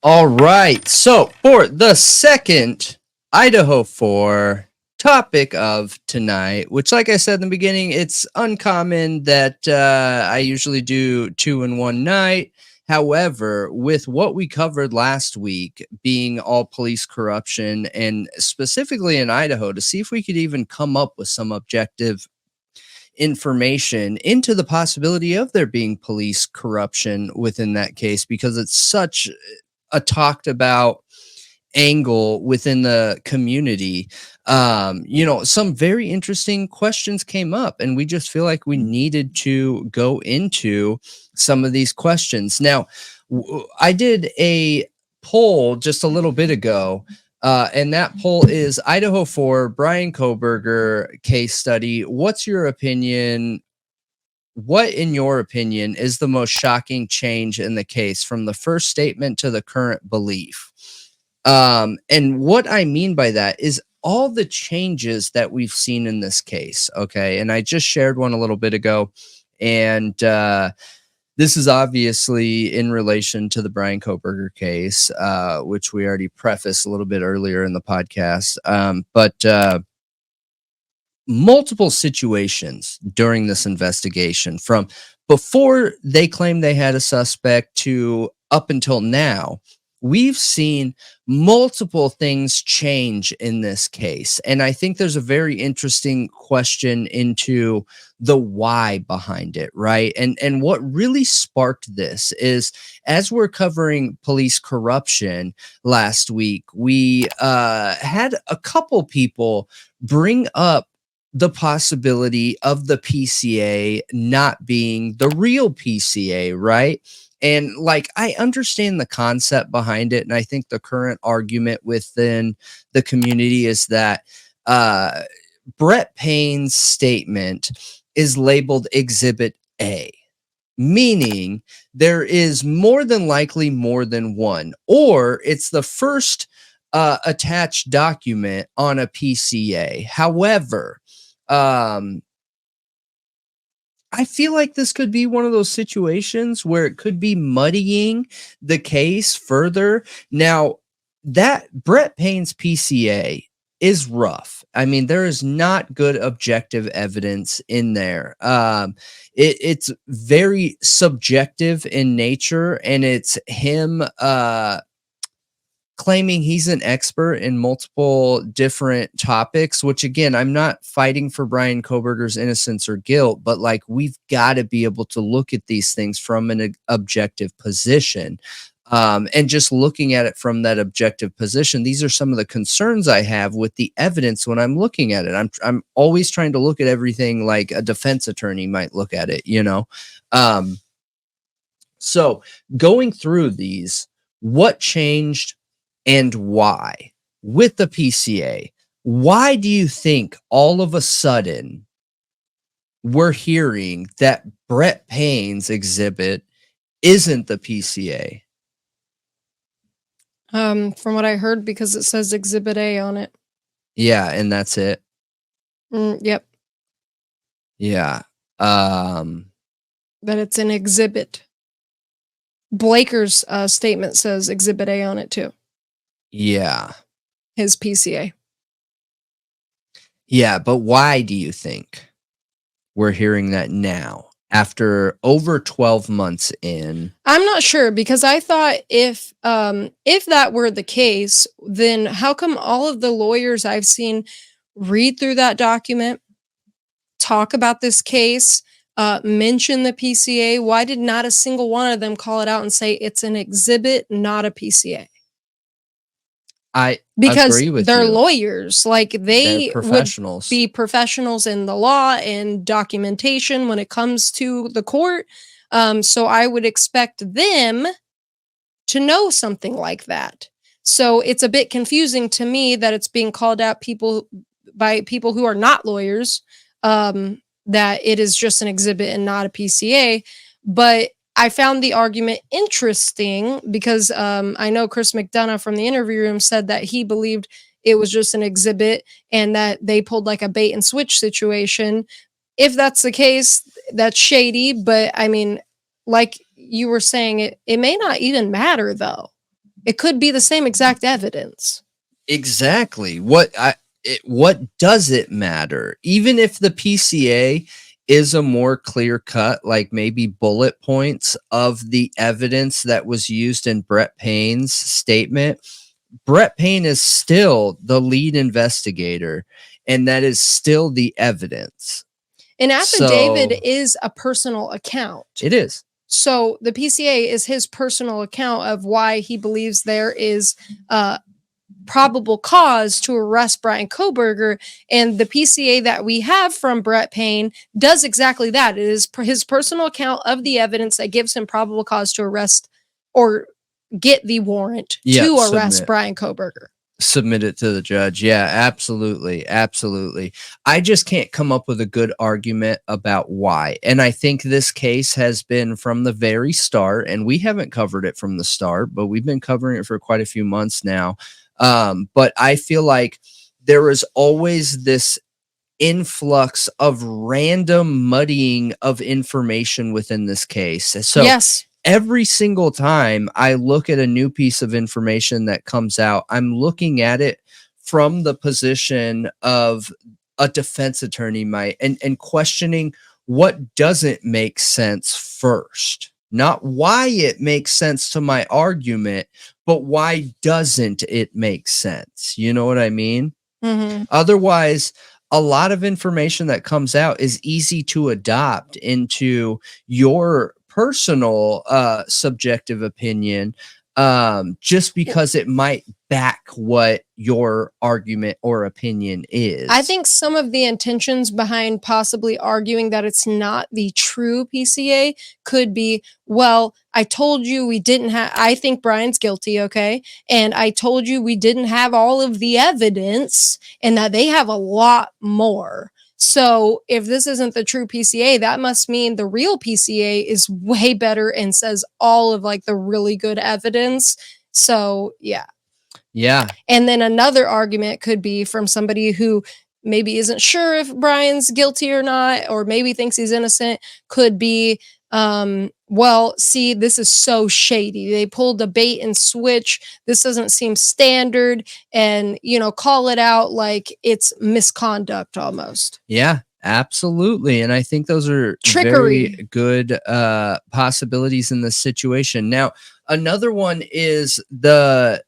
All right. So for the second Idaho 4 topic of tonight, which, like I said in the beginning, it's uncommon that I usually do 2 in one night. However, with what we covered last week being all police corruption, and specifically in Idaho, to see if we could even come up with some objective information into the possibility of there being police corruption within that case, because it's such a talked about angle within the community. Some very interesting questions came up, and we just feel like we needed to go into some of these questions. Now, I did a poll just a little bit ago, and that poll is Idaho 4 Bryan Kohberger case study. What's your opinion? What, in your opinion, is the most shocking change in the case from the first statement to the current belief? And what I mean by that is all the changes that we've seen in this case. Okay. And I just shared one a little bit ago. And this is obviously in relation to the Bryan Kohberger case, which we already prefaced a little bit earlier in the podcast. But multiple situations during this investigation, from before they claimed they had a suspect to up until now, we've seen multiple things change in this case. And I think there's a very interesting question into the why behind it, right? And what really sparked this is, as we're covering police corruption last week, we had a couple people bring up the possibility of the PCA not being the real PCA, right? And like, I understand the concept behind it. And I think the current argument within the community is that Brett Payne's statement is labeled Exhibit A, meaning there is more than likely more than one, or it's the first attached document on a PCA. However, I feel like this could be one of those situations where it could be muddying the case further. Now, that Brett Payne's PCA is rough. I mean, there is not good objective evidence in there. It's very subjective in nature, and it's him claiming he's an expert in multiple different topics, which, again, I'm not fighting for Bryan Kohberger's innocence or guilt, but like, we've got to be able to look at these things from an objective position. And just looking at it from that objective position, these are some of the concerns I have with the evidence when I'm looking at it. I'm always trying to look at everything like a defense attorney might look at it, you know? So going through these, what changed and why with the PCA? Why do you think all of a sudden we're hearing that Brett Payne's exhibit isn't the PCA? From what I heard, because it says Exhibit A on it. Yeah, and that's it. Yep. Yeah. That it's an exhibit. Blaker's statement says Exhibit A on it too. Yeah. His PCA. Yeah, but why do you think we're hearing that now, after over 12 months in? I'm not sure, because I thought if that were the case, then how come all of the lawyers I've seen read through that document, talk about this case, mention the PCA, why did not a single one of them call it out and say it's an exhibit, not a PCA? Because agree with they're you. lawyers, like they would be professionals in the law and documentation when it comes to the court. So I would expect them to know something like that. So it's a bit confusing to me that it's being called out by people who are not lawyers, that it is just an exhibit and not a PCA. But I found the argument interesting because I know Chris McDonough from the interview room said that he believed it was just an exhibit and that they pulled like a bait and switch situation. If that's the case, that's shady. But I mean, like you were saying, it may not even matter though. It could be the same exact evidence. Exactly. What does it matter? Even if the PCA is a more clear cut, like maybe bullet points of the evidence that was used in Brett Payne's statement, Brett Payne is still the lead investigator, and that is still the evidence. An affidavit is a personal account. It is. So the PCA is his personal account of why he believes there is probable cause to arrest Bryan Kohberger, and the PCA that we have from Brett Payne does exactly that. It is his personal account of the evidence that gives him probable cause to arrest or get the warrant to arrest Bryan Kohberger. Submit it to the judge. Yeah, absolutely. Absolutely. I just can't come up with a good argument about why. And I think this case has been from the very start, and we haven't covered it from the start, but we've been covering it for quite a few months now. But I feel like there is always this influx of random muddying of information within this case. So yes, every single time I look at a new piece of information that comes out, I'm looking at it from the position of a defense attorney might, and questioning what doesn't make sense first. Not why it makes sense to my argument, but why doesn't it make sense? You know what I mean? Mm-hmm. Otherwise, a lot of information that comes out is easy to adopt into your personal subjective opinion, just because it might back what your argument or opinion is. I think some of the intentions behind possibly arguing that it's not the true PCA could be, well, I told you we didn't have, I think Bryan's guilty, okay? And I told you we didn't have all of the evidence and that they have a lot more. So if this isn't the true PCA, that must mean the real PCA is way better and says all of like the really good evidence. So yeah. Yeah. And then another argument could be from somebody who maybe isn't sure if Bryan's guilty or not, or maybe thinks he's innocent, could be, well, see, this is so shady. They pulled a bait and switch. This doesn't seem standard, and, you know, call it out like it's misconduct almost. Yeah, absolutely. And I think those are trickery. Very good possibilities in this situation. Now, another one is the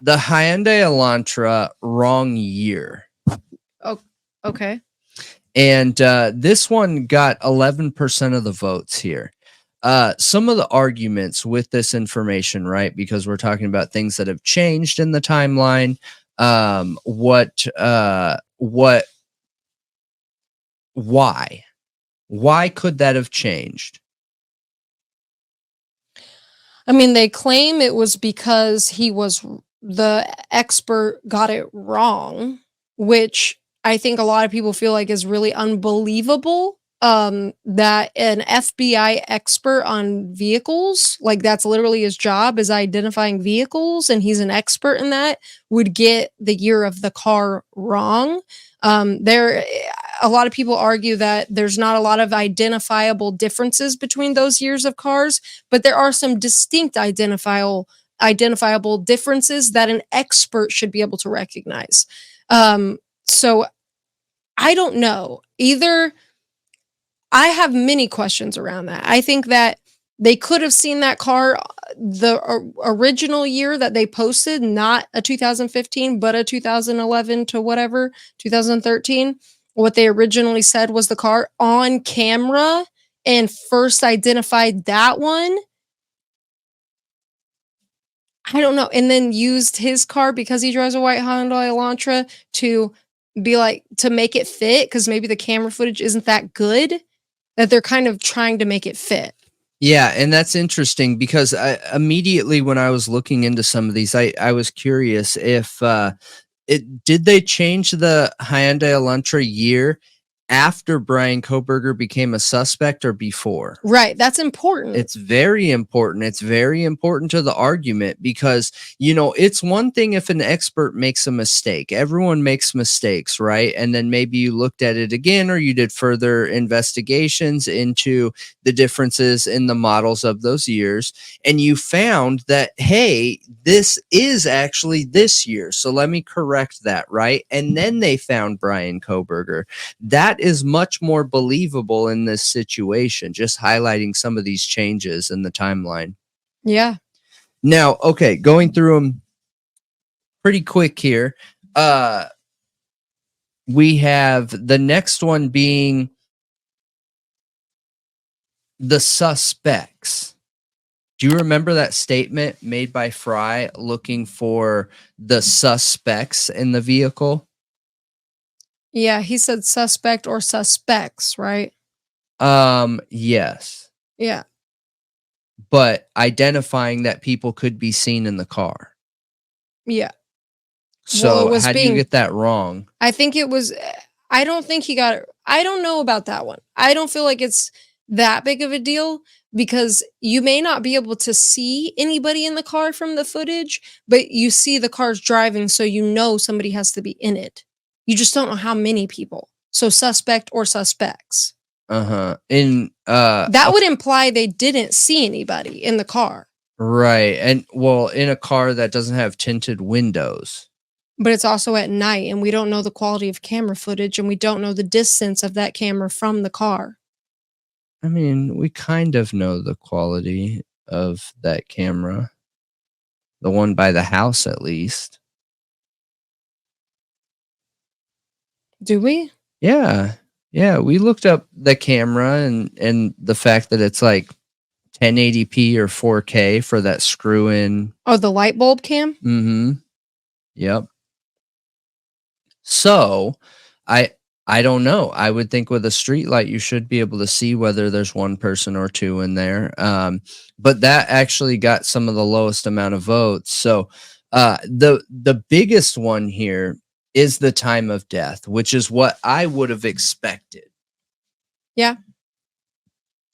Hyundai Elantra wrong year. Oh, okay. And this one got 11% of the votes here. Some of the arguments with this information, right? Because we're talking about things that have changed in the timeline. Why could that have changed? I mean, they claim it was because the expert got it wrong, which I think a lot of people feel like is really unbelievable. That an FBI expert on vehicles, like that's literally his job, is identifying vehicles, and he's an expert in that, would get the year of the car wrong. A lot of people argue that there's not a lot of identifiable differences between those years of cars, but there are some distinct identifiable differences that an expert should be able to recognize. So I don't know. Either I have many questions around that. I think that they could have seen that car, the original year that they posted, not a 2015, but a 2011 to whatever, 2013. What they originally said was the car on camera and first identified that one. I don't know. And then used his car because he drives a white Hyundai Elantra to be like, to make it fit, because maybe the camera footage isn't that good, that they're kind of trying to make it fit. Yeah, and that's interesting because immediately when I was looking into some of these, I was curious if did they change the Hyundai Elantra year after Bryan Kohberger became a suspect or before? Right. That's important. It's very important. It's very important to the argument because, it's one thing if an expert makes a mistake. Everyone makes mistakes, right? And then maybe you looked at it again or you did further investigations into the differences in the models of those years. And you found that, hey, this is actually this year. So let me correct that, right? And then they found Bryan Kohberger. That is much more believable in this situation, just highlighting some of these changes in the timeline. Yeah. Now, okay, going through them pretty quick here. We have the next one being the suspects. Do you remember that statement made by Fry looking for the suspects in the vehicle? Yeah, he said suspect or suspects, right? Yes. Yeah. But identifying that people could be seen in the car. Yeah. So how do you get that wrong? I think it was, I don't think he got it. I don't know about that one. I don't feel like it's that big of a deal because you may not be able to see anybody in the car from the footage, but you see the cars driving, so you know somebody has to be in it. You just don't know how many people. So suspect or suspects. That would imply they didn't see anybody in the car. Right. And well, in a car that doesn't have tinted windows. But it's also at night and we don't know the quality of camera footage and we don't know the distance of that camera from the car. I mean, we kind of know the quality of that camera. The one by the house, at least. Do we? Yeah. Yeah. We looked up the camera and the fact that it's like 1080p or 4K for that screw in. Oh, the light bulb cam? Mm-hmm. Yep. So I don't know. I would think with a street light, you should be able to see whether there's one person or two in there. But that actually got some of the lowest amount of votes. So the biggest one here is the time of death, which is what I would have expected. Yeah.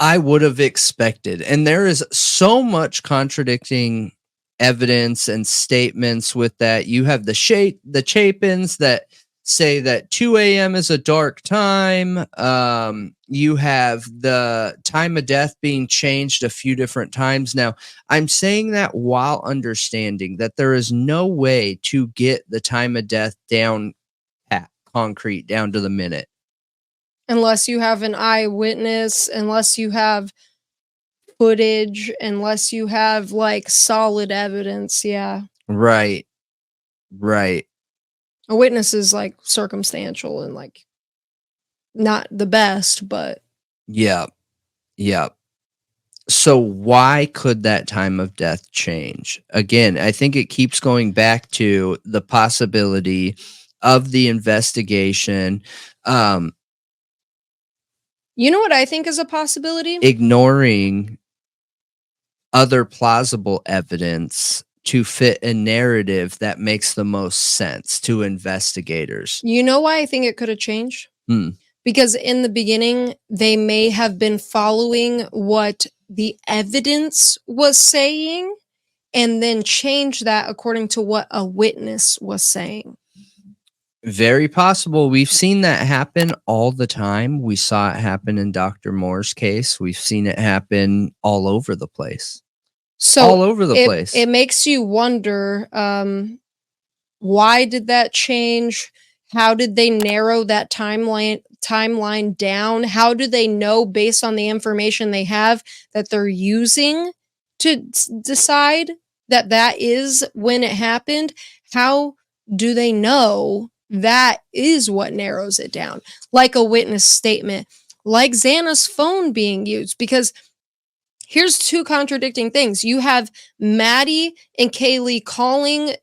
I would have expected. And there is so much contradicting evidence and statements with that. You have the Chapins that say that 2 a.m. is a dark time. You have the time of death being changed a few different times. Now, I'm saying that while understanding that there is no way to get the time of death down pat concrete, down to the minute. Unless you have an eyewitness, unless you have footage, unless you have like solid evidence. Yeah. Right. Right. A witness is like circumstantial and like not the best, but yeah. Yeah. So why could that time of death change? Again, I think it keeps going back to the possibility of the investigation. You know what I think is a possibility? Ignoring other plausible evidence to fit a narrative that makes the most sense to investigators. You know why I think it could have changed? Because in the beginning, they may have been following what the evidence was saying and then change that according to what a witness was saying. Very possible. We've seen that happen all the time. We saw it happen in Dr. Moore's case. We've seen it happen all over the place. So all over the place. It makes you wonder, why did that change? How did they narrow that timeline down? How do they know based on the information they have that they're using to decide that that is when it happened? How do they know that is what narrows it down? Like a witness statement, like Xana's phone being used, because here's two contradicting things. You have Maddie and Kaylee calling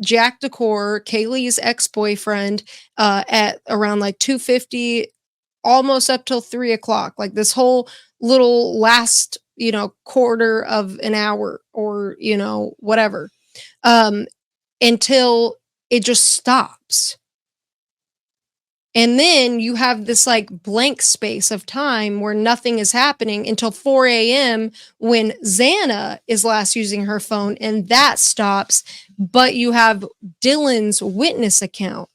Jack Decor, Kaylee's ex-boyfriend, at around like 2:50, almost up till 3 o'clock. Like this whole little last, quarter of an hour or, whatever, until it just stops. And then you have this like blank space of time where nothing is happening until 4 a.m. when Xana is last using her phone, and that stops. But you have Dylan's witness account.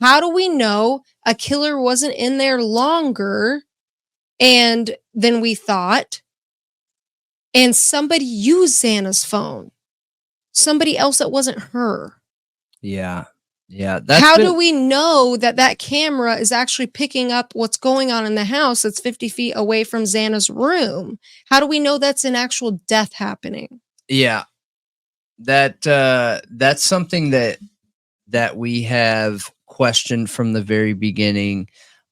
How do we know a killer wasn't in there longer than we thought? And somebody used Xana's phone. Somebody else that wasn't her. Yeah. How do we know that camera is actually picking up what's going on in the house that's 50 feet away from Xana's room? How do we know that's an actual death happening? Yeah. That's something that we have questioned from the very beginning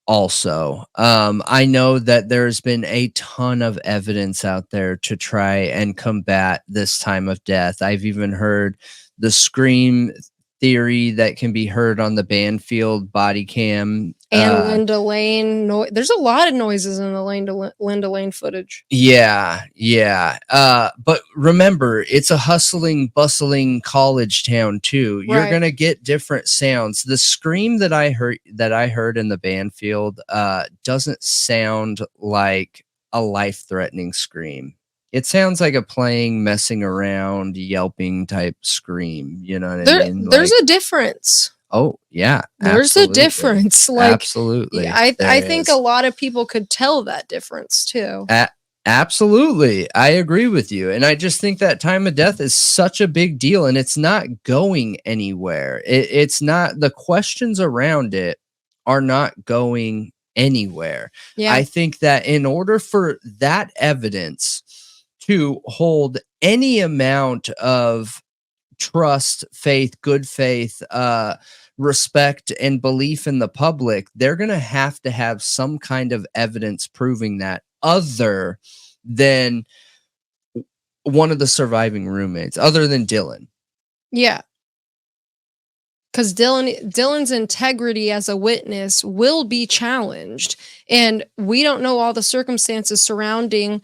also. I know that there's been a ton of evidence out there to try and combat this time of death. I've even heard the scream theory that can be heard on the Banfield body cam. And Linda Lane. There's a lot of noises in the Linda Lane footage. Yeah. But remember, it's a hustling, bustling college town too. You're Right. gonna get different sounds. The scream that I heard in the Banfield doesn't sound like a life-threatening scream. It sounds like a playing, messing around, yelping type scream. You know what I mean? There's a difference. Oh, yeah. There's a difference. Like, absolutely. I think a lot of people could tell that difference too. Absolutely. I agree with you. And I just think that time of death is such a big deal, and it's not going anywhere. It's not, the questions around it are not going anywhere. Yeah. I think that in order for that evidence to hold any amount of trust, faith, good faith, respect, and belief in the public, they're going to have some kind of evidence proving that, other than one of the surviving roommates, other than Dylan. Yeah. Because Dylan's integrity as a witness will be challenged. And we don't know all the circumstances surrounding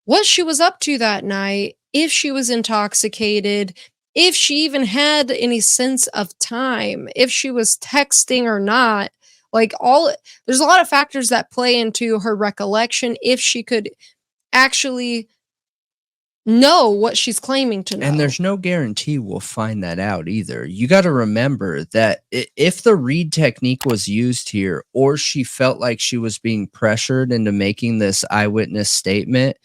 what she was up to that night, if she was intoxicated, if she even had any sense of time, if she was texting or not. Like, there's a lot of factors that play into her recollection, if she could actually know what she's claiming to know. And there's no guarantee we'll find that out either. You got to remember that if the read technique was used here, or she felt like she was being pressured into making this eyewitness statement,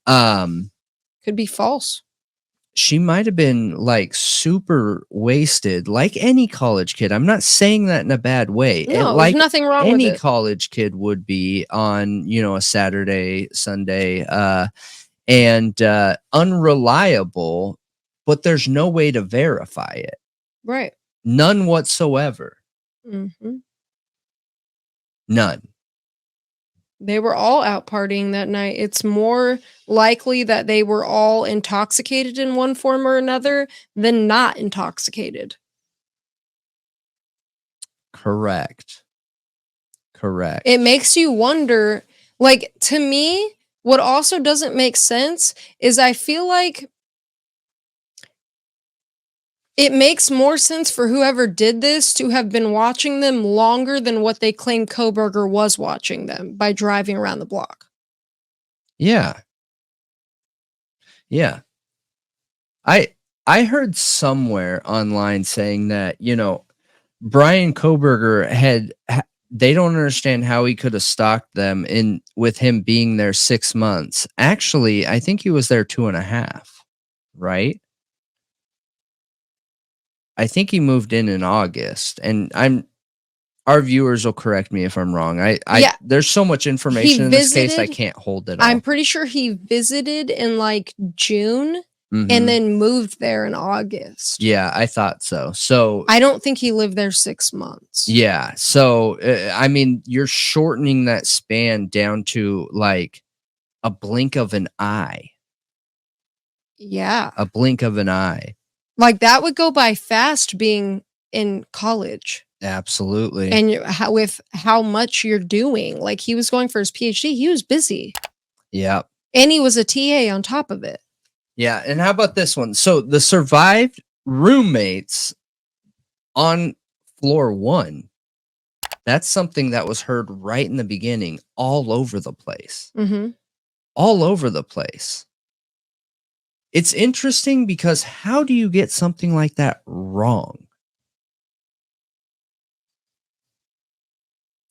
could be false. She might have been like super wasted, like any college kid. I'm not saying that in a bad way. No, like there's nothing wrong with it. Any college kid would be on, a Saturday, Sunday, and unreliable, but there's no way to verify it. Right. None whatsoever. Mm-hmm. None. They were all out partying that night. It's more likely that they were all intoxicated in one form or another than not intoxicated. Correct. It makes you wonder, like, to me, what also doesn't make sense is I feel like it makes more sense for whoever did this to have been watching them longer than what they claim Kohberger was watching them by driving around the block. Yeah. I heard somewhere online saying that, Bryan Kohberger they don't understand how he could have stalked them with him being there 6 months. Actually, I think he was there 2.5, right? I think he moved in August, and our viewers will correct me if I'm wrong. There's so much information in this case, I can't hold it all. I'm pretty sure he visited in like June and then moved there in August. Yeah, I thought so. So I don't think he lived there 6 months. Yeah. So, I mean, you're shortening that span down to like a blink of an eye. Yeah. A blink of an eye. Like, that would go by fast being in college. Absolutely. And with how much you're doing. Like, he was going for his PhD. He was busy. Yeah. And he was a TA on top of it. Yeah. And how about this one? So the survived roommates on floor 1, That's something that was heard right in the beginning, all over the place. Mm-hmm. All over the place. It's interesting because how do you get something like that wrong?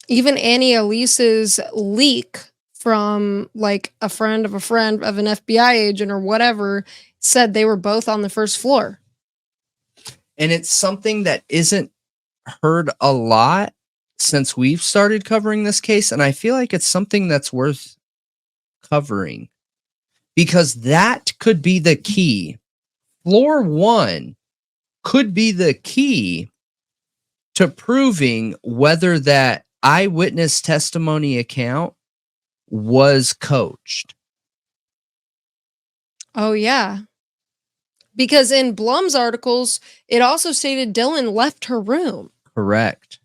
Even Annie Elise's leak from like a friend of an FBI agent or whatever said they were both on the first floor. And it's something that isn't heard a lot since we've started covering this case. And I feel like it's something that's worth covering because that could be the key. Floor 1 could be the key to proving whether that eyewitness testimony account was coached. Oh, yeah. Because in Blum's articles, it also stated Dylan left her room. Correct.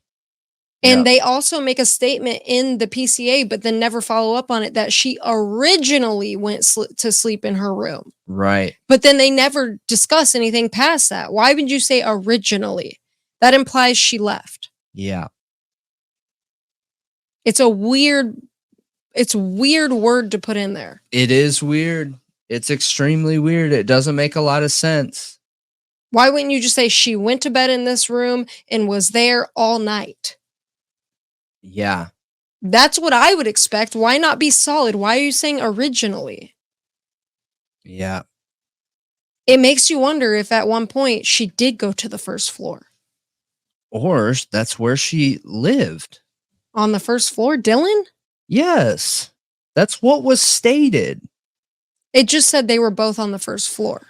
And they also make a statement in the PCA, but then never follow up on it, that she originally went to sleep in her room. Right. But then they never discuss anything past that. Why would you say originally? That implies she left. Yeah. It's a weird word to put in there. It is weird. It's extremely weird. It doesn't make a lot of sense. Why wouldn't you just say she went to bed in this room and was there all night? Yeah. That's what I would expect. Why not be solid? Why are you saying originally? Yeah. It makes you wonder if at one point she did go to the first floor. Or that's where she lived. On the first floor, Dylan? Yes. That's what was stated. It just said they were both on the first floor.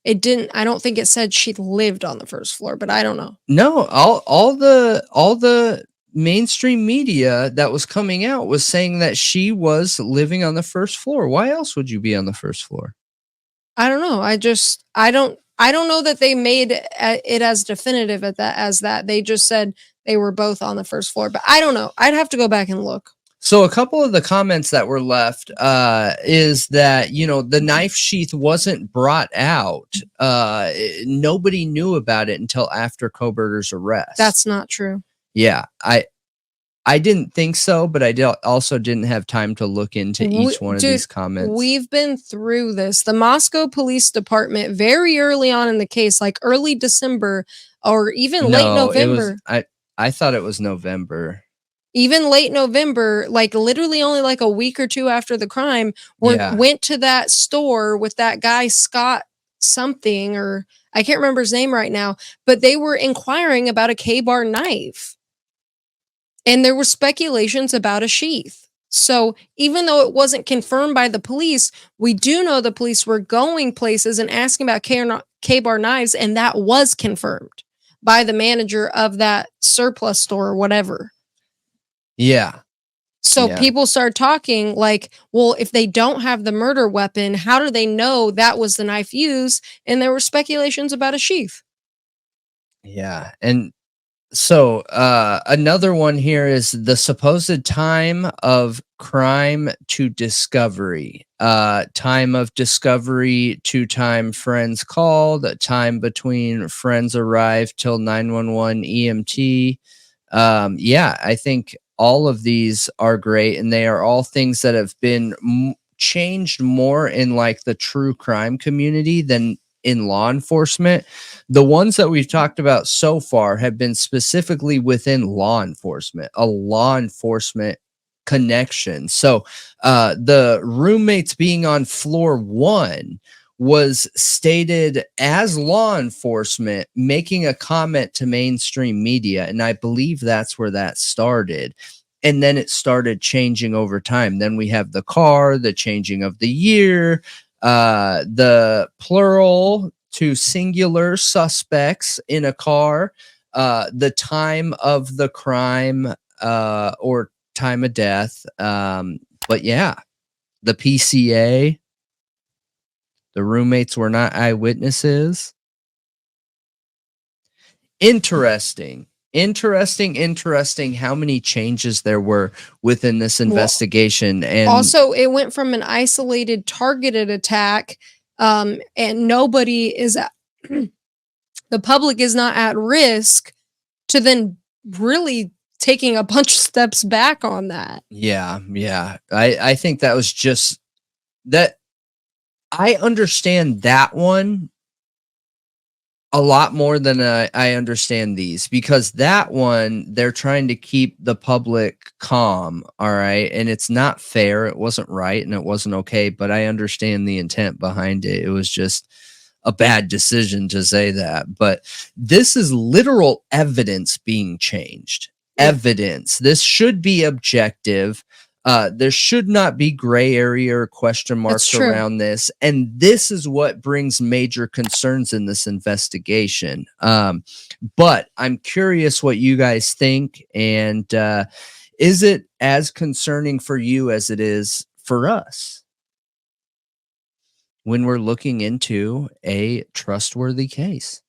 It didn't, I don't think it said she lived on the first floor, but I don't know. No, all the mainstream media that was coming out was saying that she was living on the first floor. Why else would you be on the first floor? I don't know. I don't know that they made it as definitive as that. They just said they were both on the first floor, but I don't know. I'd have to go back and look. So a couple of the comments that were left is that, the knife sheath wasn't brought out. Nobody knew about it until after Kohberger's arrest. That's not true. Yeah, I didn't think so, but I also didn't have time to look into each one of these comments. We've been through this. The Moscow Police Department, very early on in the case, like early December or even late November. I thought it was November. Even late November, like literally only like a week or two after the crime, went to that store with that guy, Scott something, or I can't remember his name right now, but they were inquiring about a K-bar knife. And there were speculations about a sheath. So even though it wasn't confirmed by the police, we do know the police were going places and asking about K-bar knives, and that was confirmed by the manager of that surplus store or whatever. Yeah. So people start talking like, well, if they don't have the murder weapon, how do they know that was the knife used? And there were speculations about a sheath. Yeah. And so another one here is the supposed time of crime to discovery. Time of discovery to time friends called, time between friends arrived till 911 EMT. Yeah, I think all of these are great, and they are all things that have been changed more in like the true crime community than in law enforcement. The ones that we've talked about so far have been specifically within law enforcement, a law enforcement connection. So the roommates being on floor 1 was stated as law enforcement making a comment to mainstream media. And I believe that's where that started. And then it started changing over time. Then we have the car, the changing of the year, the plural to singular suspects in a car, the time of the crime or time of death. But yeah, the PCA, the roommates were not eyewitnesses. Interesting how many changes there were within this investigation. And also it went from an isolated targeted attack and nobody is the public is not at risk, to then really taking a bunch of steps back on that. Yeah. I think that was just that. I understand that one a lot more than I understand these, because that one, they're trying to keep the public calm. All right. And it's not fair. It wasn't right. And it wasn't okay. But I understand the intent behind it. It was just a bad decision to say that. But this is literal evidence being changed. Yeah. Evidence. This should be objective. There should not be gray area or question marks around this. And this is what brings major concerns in this investigation. But I'm curious what you guys think. And is it as concerning for you as it is for us when we're looking into a trustworthy case?